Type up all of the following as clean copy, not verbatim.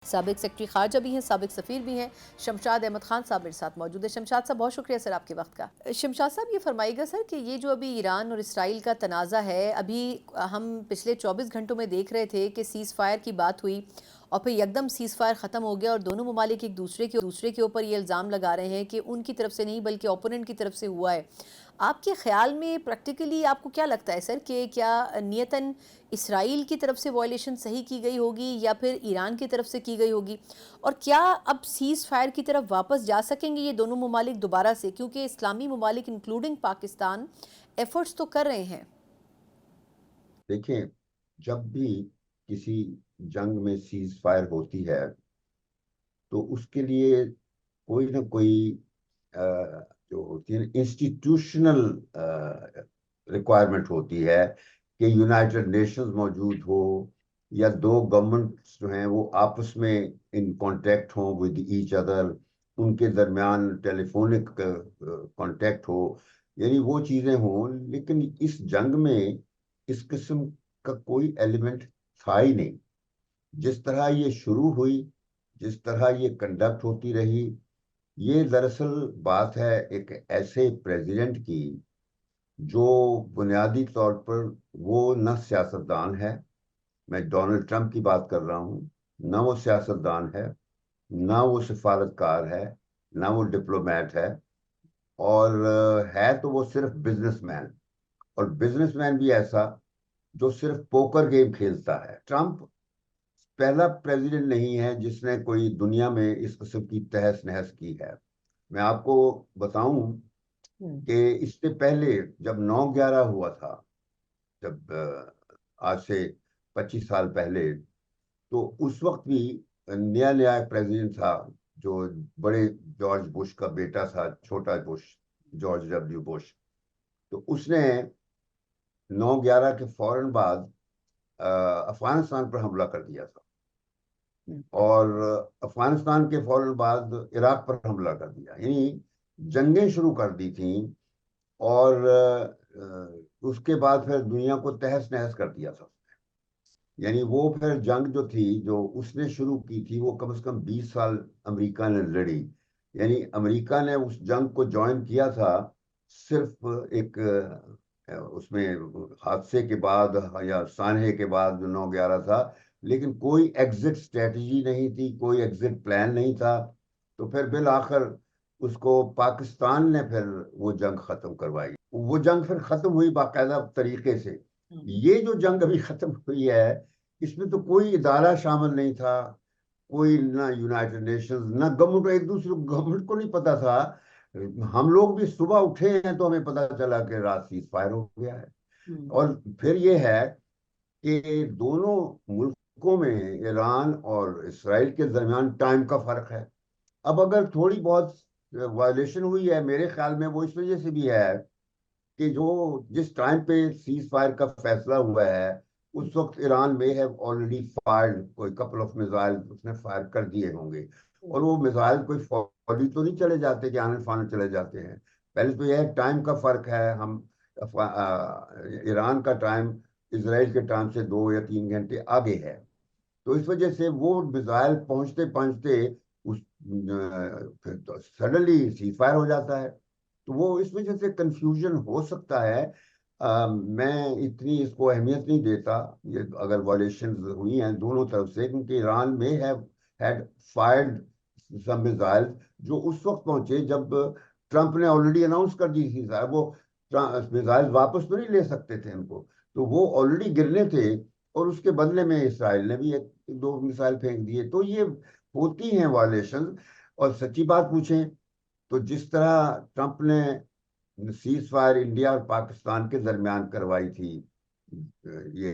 سابق سیکرٹری خارجہ بھی ہیں، سابق سفیر بھی ہیں، شمشاد احمد خان صاحب میرے ساتھ موجود ہیں۔ شمشاد صاحب بہت شکریہ سر آپ کے وقت کا۔ شمشاد صاحب یہ فرمائیے گا سر کہ یہ جو ابھی ایران اور اسرائیل کا تنازع ہے، ابھی ہم پچھلے 24 گھنٹوں میں دیکھ رہے تھے کہ سیز فائر کی بات ہوئی اور پھر یکدم سیز فائر ختم ہو گیا اور دونوں ممالک ایک دوسرے کے اوپر یہ الزام لگا رہے ہیں کہ ان کی طرف سے نہیں بلکہ اوپوننٹ کی طرف سے ہوا ہے۔ آپ کے خیال میں پریکٹیکلی آپ کو کیا لگتا ہے سر کہ کیا نیتاً اسرائیل کی طرف سے وائلیشن صحیح کی گئی ہوگی یا پھر ایران کی طرف سے کی گئی ہوگی، اور کیا اب سیز فائر کی طرف واپس جا سکیں گے یہ دونوں ممالک دوبارہ سے، کیونکہ اسلامی ممالک انکلوڈنگ پاکستان ایفرٹس تو کر رہے ہیں؟ دیکھیں، جب بھی کسی جنگ میں سیز فائر ہوتی ہے تو اس کے لیے کوئی نہ کوئی جو ہوتی ہے انسٹیٹیوشنل ریکوائرمنٹ ہوتی ہے کہ یونائٹڈ نیشنز موجود ہو یا دو گورنمنٹس جو ہیں وہ آپس میں ان کانٹیکٹ ہوں ود ایچ ادر، ان کے درمیان ٹیلی فونک کانٹیکٹ ہو، یعنی وہ چیزیں ہوں۔ لیکن اس جنگ میں اس قسم کا کوئی ایلیمنٹ تھا ہی نہیں۔ جس طرح یہ شروع ہوئی، جس طرح یہ کنڈکٹ ہوتی رہی، یہ دراصل بات ہے ایک ایسے پریزیڈنٹ کی جو بنیادی طور پر وہ نہ سیاستدان ہے، میں ڈونلڈ ٹرمپ کی بات کر رہا ہوں، نہ وہ سیاستدان ہے، نہ وہ سفارتکار ہے، نہ وہ ڈپلومیٹ ہے، اور ہے تو وہ صرف بزنس مین، اور بزنس مین بھی ایسا جو صرف پوکر گیم کھیلتا ہے۔ ٹرمپ پہلا پریزیڈنٹ نہیں ہے جس نے کوئی دنیا میں اس قسم کی تہس نہس کی ہے۔ میں آپ کو بتاؤں کہ اس سے پہلے جب 9/11 ہوا تھا، جب آج سے 25 سال پہلے، تو اس وقت بھی نیا پریزیڈنٹ تھا جو بڑے جارج بش کا بیٹا تھا، چھوٹا بش، جارج ڈبلیو بش۔ تو اس نے 9/11 کے فوراً بعد افغانستان پر حملہ کر دیا تھا، اور افغانستان کے فوراً بعد عراق پر حملہ کر دیا، یعنی جنگیں شروع کر دی تھیں، اور اس کے بعد پھر دنیا کو تہس نہس کر دیا تھا۔ یعنی وہ پھر جنگ جو تھی جو اس نے شروع کی تھی وہ کم از کم 20 سال امریکہ نے لڑی۔ یعنی امریکہ نے اس جنگ کو جوائن کیا تھا صرف ایک اس میں حادثے کے بعد یا سانحے کے بعد جو 9/11 تھا، لیکن کوئی ایگزٹ اسٹریٹجی نہیں تھی، کوئی ایگزٹ پلان نہیں تھا۔ تو پھر بالآخر اس کو پاکستان نے پھر وہ جنگ ختم کروائی، وہ جنگ پھر ختم ہوئی باقاعدہ طریقے سے۔ یہ جو جنگ ابھی ختم ہوئی ہے اس میں تو کوئی ادارہ شامل نہیں تھا، کوئی نہ یونائٹڈ نیشنز نہ گورنمنٹ، ایک دوسرے گورنمنٹ کو نہیں پتا تھا۔ ہم لوگ بھی صبح اٹھے ہیں تو ہمیں پتا چلا کہ رات سیز فائر ہو گیا ہے۔ اور پھر یہ ہے کہ دونوں ملکوں میں ایران اور اسرائیل کے درمیان ٹائم کا فرق ہے۔ اب اگر تھوڑی بہت وائلیشن ہوئی ہے، میرے خیال میں وہ اس وجہ سے بھی ہے کہ جو جس ٹائم پہ سیز فائر کا فیصلہ ہوا ہے اس وقت ایران میں ہے آلریڈی فائرڈ کوئی کپل آف میزائل اس نے فائر کر دیے ہوں گے، اور وہ میزائل کوئی فوری تو نہیں چلے جاتے کہ آنے فانے چلے جاتے ہیں۔ پہلے تو یہ ٹائم کا فرق ہے، ہم ایران کا ٹائم اسرائیل کے ٹائم سے 2 یا 3 گھنٹے آگے ہے، تو اس وجہ سے وہ میزائل پہنچتے پہنچتے سڈنلی سیز فائر ہو جاتا ہے۔ تو وہ اس وجہ سے کنفیوژن ہو سکتا ہے۔ میں اتنی اس کو اہمیت نہیں دیتا یہ اگر وائلیشنز ہوئی ہیں دونوں طرف سے، کیونکہ ایران میں ہیڈ فائرڈ سم میزائل جو اس وقت پہنچے جب ٹرمپ نے آلریڈی اناؤنس کر دی تھی، وہ میزائل واپس تو نہیں لے سکتے تھے ان کو، تو وہ آلریڈی گرنے تھے، اور اس کے بدلے میں اسرائیل نے بھی 1-2 میزائل پھینک دیے۔ تو یہ ہوتی ہیں وائلیشنز۔ اور سچی بات پوچھیں تو جس طرح ٹرمپ نے سیز فائر انڈیا اور پاکستان کے درمیان کروائی تھی یہ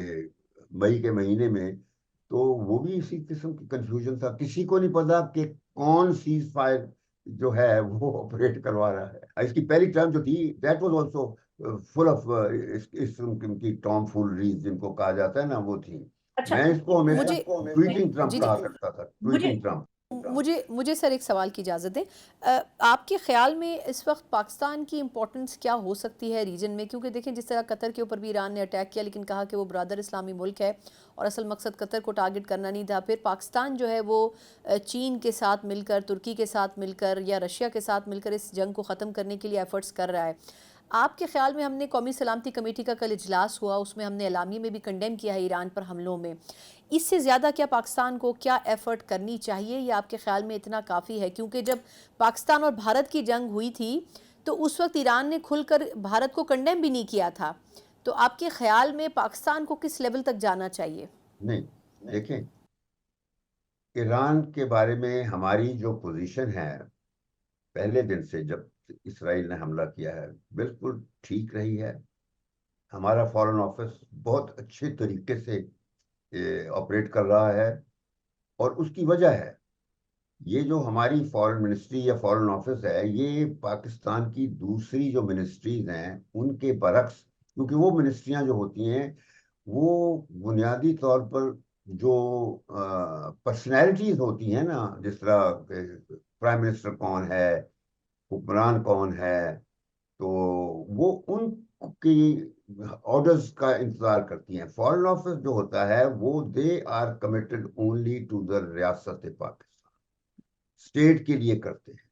مئی کے مہینے میں، تو وہ بھی اسی قسم کی کنفیوژن تھا، کسی کو نہیں پتا کہ کون سیز فائر جو ہے وہ آپریٹ کروا رہا ہے۔ اس کی پہلی ٹرم جو تھی that was also full of اس قسم کی ٹام فولریز جن کو کہا جاتا ہے نا، وہ تھی۔ اچھا میں اس کو ہمیشہ مجھے ٹویٹنگ ٹرمپ جی کہا کرتا تھا، ٹویٹنگ ٹرمپ۔ مجھے سر ایک سوال کی اجازت دیں. آپ کے خیال میں اس وقت پاکستان کی امپورٹنس کیا ہو سکتی ہے ریجن میں؟ کیونکہ دیکھیں جس طرح قطر کے اوپر بھی ایران نے اٹیک کیا، لیکن کہا کہ وہ برادر اسلامی ملک ہے اور اصل مقصد قطر کو ٹارگٹ کرنا نہیں تھا. پھر پاکستان جو ہے وہ چین کے ساتھ مل کر، ترکی کے ساتھ مل کر یا رشیا کے ساتھ مل کر اس جنگ کو ختم کرنے کے لیے ایفرٹس کر رہا ہے. آپ کے خیال میں، ہم نے قومی سلامتی کمیٹی کا کل اجلاس ہوا، اس میں ہم نے اعلامیے میں بھی کنڈیم کیا ہے ایران پر حملوں میں. اس سے زیادہ کیا پاکستان کو کیا ایفرٹ کرنی چاہیے، یا آپ کے خیال میں اتنا کافی ہے؟ کیونکہ جب پاکستان اور بھارت کی جنگ ہوئی تھی تو اس وقت ایران نے کھل کر بھارت کو کنڈیم بھی نہیں کیا تھا. تو آپ کے خیال میں پاکستان کو کس لیول تک جانا چاہیے؟ نہیں، دیکھیں، ایران کے بارے میں ہماری جو پوزیشن ہے پہلے دن سے جب اسرائیل نے حملہ کیا ہے بالکل ٹھیک رہی ہے. ہمارا فارن آفس بہت اچھے طریقے سے آپریٹ کر رہا ہے، اور اس کی وجہ ہے یہ جو ہماری فارن منسٹری یا فارن آفس ہے، یہ پاکستان کی دوسری جو منسٹریز ہیں ان کے برعکس، کیونکہ وہ منسٹریاں جو ہوتی ہیں وہ بنیادی طور پر جو پرسنالٹیز ہوتی ہیں نا، جس طرح پرائم منسٹر کون ہے، حکمران کون ہے، تو وہ ان کی آرڈرز کا انتظار کرتی ہیں. فارن آفس جو ہوتا ہے وہ they are committed only to the ریاست پاکستان، اسٹیٹ کے لیے کرتے ہیں.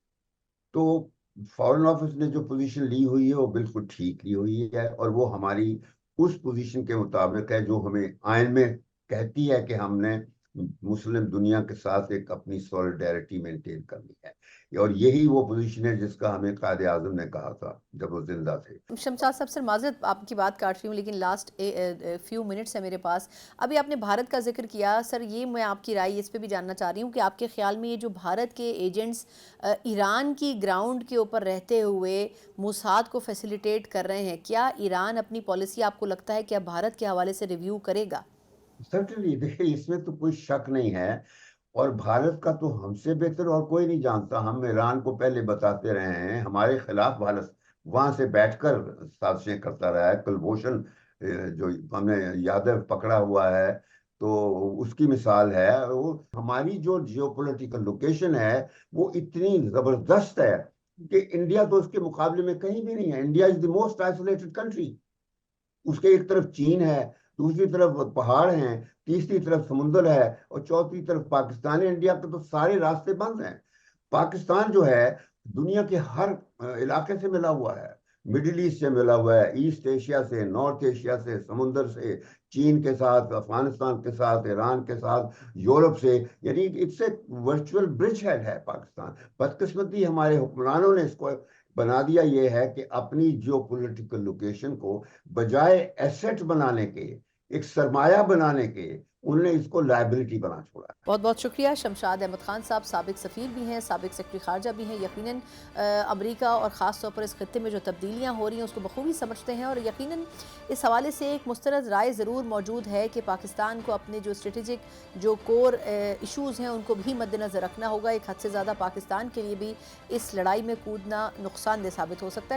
تو فارن آفس نے جو پوزیشن لی ہوئی ہے وہ بالکل ٹھیک لی ہوئی ہے، اور وہ ہماری اس پوزیشن کے مطابق ہے جو ہمیں آئین میں کہتی ہے کہ ہم نے مسلم دنیا کے ساتھ ایک اپنی سولیڈیرٹی مینٹین کرنی ہے. اور یہی وہ پوزیشن ہے جس کا ہمیں قائد اعظم نے کہا تھا جب وہ زندہ تھے. شمشاد صاحب، سر معذرت آپ کی بات کاٹ رہی ہوں، لیکن لاسٹ فیو منٹس ہے میرے پاس. ابھی آپ نے بھارت کا ذکر کیا سر، یہ میں آپ کی رائے اس پہ بھی جاننا چاہ رہی ہوں کہ آپ کے خیال میں یہ جو بھارت کے ایجنٹس ایران کی گراؤنڈ کے اوپر رہتے ہوئے موساد کو فیسیلیٹیٹ کر رہے ہیں، کیا ایران اپنی پالیسی آپ کو لگتا ہے کہ اب بھارت کے حوالے سے ریویو کرے گا؟ سرٹنلی، دیکھیں اس میں تو کوئی شک نہیں ہے، اور بھارت کا تو ہم سے بہتر اور کوئی نہیں جانتا. ہم ایران کو پہلے بتاتے رہے ہیں، ہمارے خلاف بھارت وہاں سے بیٹھ کر سازشیں کرتا رہا ہے. کلبھوشن جو ہم نے یادو پکڑا ہوا ہے تو اس کی مثال ہے. وہ ہماری جو جیو پولیٹیکل لوکیشن ہے وہ اتنی زبردست ہے کہ انڈیا تو اس کے مقابلے میں کہیں بھی نہیں ہے. India is the most isolated country. اس کے ایک طرف چین ہے، دوسری طرف پہاڑ ہیں، تیسری طرف سمندر ہے، اور چوتھی طرف پاکستان ہے. انڈیا کے تو سارے راستے بند ہیں. پاکستان جو ہے دنیا کے ہر علاقے سے ملا ہوا ہے. مڈل ایسٹ سے ملا ہوا ہے، ایسٹ ایشیا سے، نارتھ ایشیا سے، سمندر سے، چین کے ساتھ، افغانستان کے ساتھ، ایران کے ساتھ، یورپ سے. یعنی it's a virtual bridgehead ہے پاکستان. بدقسمتی ہمارے حکمرانوں نے اس کو بنا دیا یہ ہے کہ اپنی جیو پولیٹیکل لوکیشن کو بجائے ایسٹ بنانے کے، ایک سرمایہ بنانے کے، انہوں نے اس کو لائبلٹی بنا چھوڑا. بہت بہت شکریہ. شمشاد احمد خان صاحب سابق سفیر بھی ہیں، سابق سیکرٹری خارجہ بھی ہیں. یقیناً امریکہ اور خاص طور پر اس خطے میں جو تبدیلیاں ہو رہی ہیں اس کو بخوبی سمجھتے ہیں، اور یقیناً اس حوالے سے ایک مسترد رائے ضرور موجود ہے کہ پاکستان کو اپنے جو اسٹریٹجک جو کور ایشوز ہیں ان کو بھی مد نظر رکھنا ہوگا. ایک حد سے زیادہ پاکستان کے لیے بھی اس لڑائی میں کودنا نقصان دہ ثابت ہو سکتا ہے.